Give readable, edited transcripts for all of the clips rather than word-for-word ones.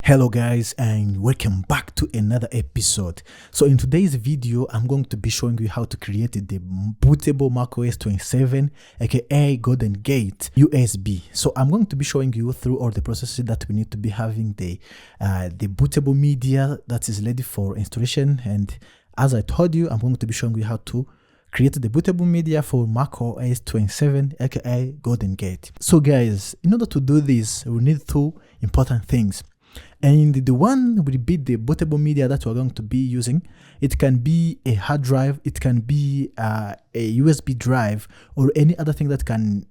Hello guys, and welcome back to another episode. So in today's video I'm going to be showing you how to create the bootable macOS 27 aka Golden Gate USB. So I'm going to be showing you through all the processes that we need to be having the bootable media that is ready for installation, and as I told you, I'm going to be showing you how to create the bootable media for macOS 27 aka Golden Gate. So guys, in order to do this we need two important things. And the one will be the bootable media that we're going to be using. It can be a hard drive, it can be a USB drive, or any other thing that can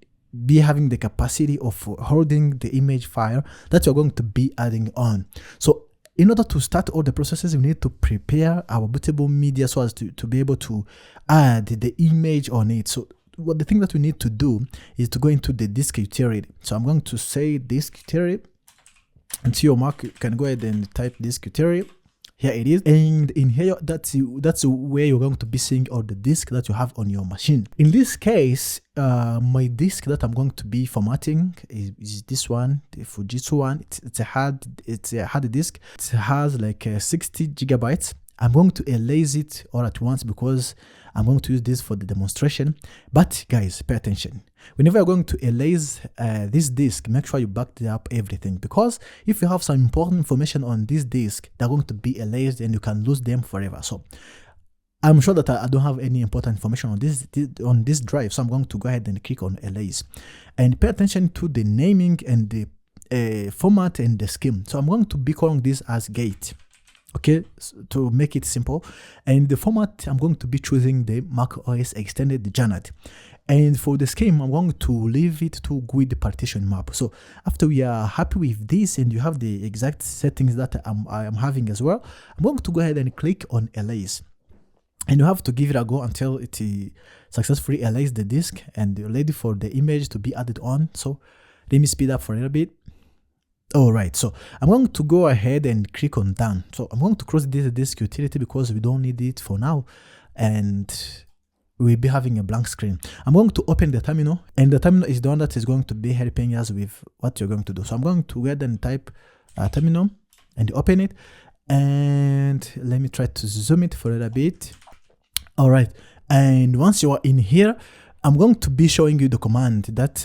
be having the capacity of holding the image file that we're going to be adding on. So in order to start all the processes, we need to prepare our bootable media so as to be able to add the image on it. So the thing that we need to do is to go into the disk utility. So I'm going to say disk utility. And to your Mac, you can go ahead and type disk utility. Here it is, and in here that's where you're going to be seeing all the disk that you have on your machine. In this case, my disk that I'm going to be formatting is this one, the Fujitsu one. It's a hard disk. It has like 60 gigabytes. I'm going to erase it all at once because I'm going to use this for the demonstration. But guys, pay attention. Whenever you're going to erase this disk, make sure you back up everything, because if you have some important information on this disk, they're going to be erased and you can lose them forever. So I'm sure that I don't have any important information on this drive, so I'm going to go ahead and click on erase, and pay attention to the naming and the format and the scheme. So I'm going to be calling this as gate. Okay, so to make it simple, and the format I'm going to be choosing the macOS extended JANAT, and for the scheme I'm going to leave it to GUID partition map. So after we are happy with this and you have the exact settings that I am having as well, I'm going to go ahead and click on erase, and you have to give it a go until it successfully erases the disk and you're ready for the image to be added on. So let me speed up for a little bit. Alright, so I'm going to go ahead and click on done. So I'm going to close this disk utility because we don't need it for now, and we'll be having a blank screen. I'm going to open the terminal, and the terminal is the one that is going to be helping us with what you're going to do. So I'm going to go ahead and type terminal and open it, and let me try to zoom it for a little bit. Alright, and once you are in here, I'm going to be showing you the command that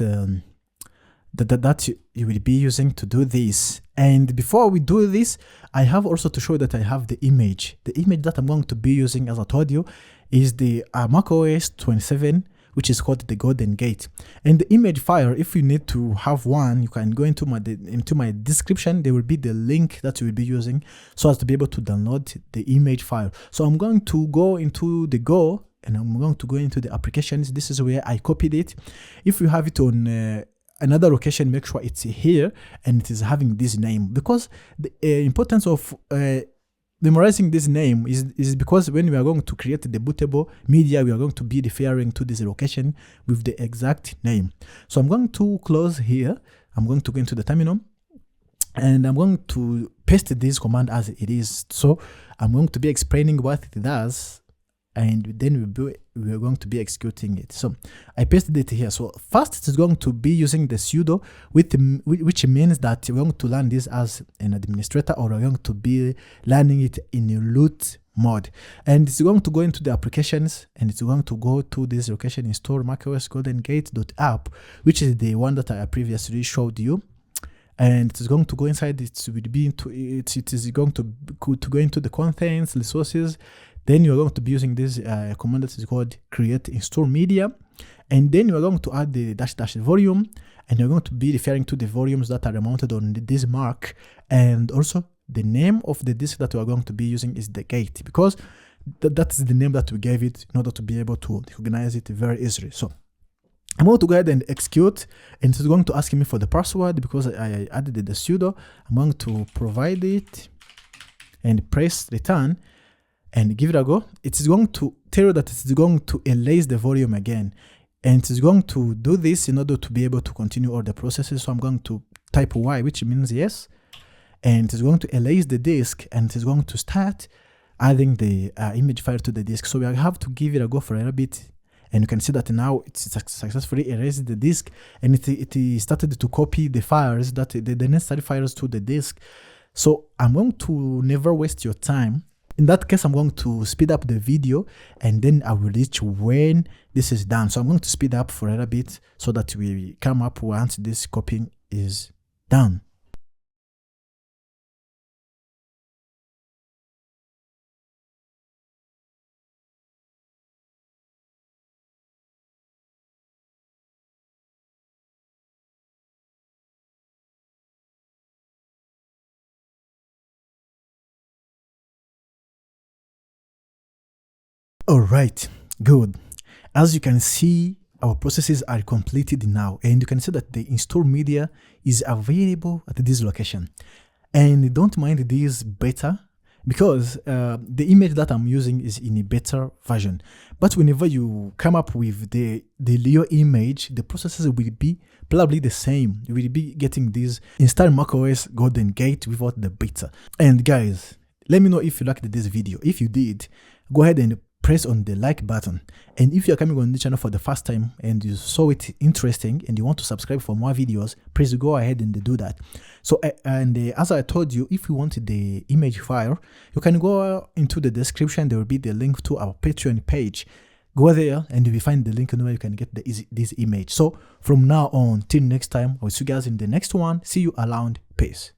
you will be using to do this. And before we do this, I have also to show that I have the image. The image that I'm going to be using, as I told you, is the macOS 27, which is called the Golden Gate. And the image file, if you need to have one, you can go into my description. There will be the link that you will be using so as to be able to download the image file. So I'm going to go into the Go, and I'm going to go into the applications. This is where I copied it. If you have it on another location, make sure it's here and it is having this name, because the importance of memorizing this name is because when we are going to create the bootable media, we are going to be referring to this location with the exact name. So I'm going to close here. I'm going to go into the terminal, and I'm going to paste this command as it is. So I'm going to be explaining what it does, and then we're going to be executing it. So I pasted it here. So first it's going to be using the sudo, which means that we're going to learn this as an administrator, or we're going to be learning it in a root mode. And it's going to go into the applications, and it's going to go to this location, install macOS Golden Gate.app, which is the one that I previously showed you. And it's going to go inside. It is going to go into the contents, resources. Then you're going to be using this command that is called createinstallmedia, and then you're going to add the -- volume, and you're going to be referring to the volumes that are mounted on this Mac, and also the name of the disk that we are going to be using is the gate, because that is the name that we gave it in order to be able to recognize it very easily. So I'm going to go ahead and execute, and it's going to ask me for the password because I added the sudo. I'm going to provide it and press return and give it a go. It is going to tell you that it's going to erase the volume again, and it's going to do this in order to be able to continue all the processes. So I'm going to type Y, which means yes, and it's going to erase the disk, and it is going to start adding the image file to the disk. So we have to give it a go for a little bit, and you can see that now it's successfully erased the disk, and it started to copy the files, the necessary files to the disk. So I'm going to never waste your time. In that case, I'm going to speed up the video and then I will reach when this is done. So I'm going to speed up for a little bit so that we come up once this copying is done. All right, good. As you can see, our processes are completed now, and you can see that the install media is available at this location. And don't mind this beta because the image that I'm using is in a beta version. But whenever you come up with the Leo image, the processes will be probably the same. You will be getting this install macOS Golden Gate without the beta. And guys, let me know if you liked this video. If you did, go ahead and press on the like button. And if you're coming on the channel for the first time and you saw it interesting and you want to subscribe for more videos, please go ahead and do that. So as I told you, if you want the image file, you can go into the description. There will be the link to our Patreon page. Go there and you will find the link where you can get this image. So from now on till next time, I'll see you guys in the next one. See you around. Peace.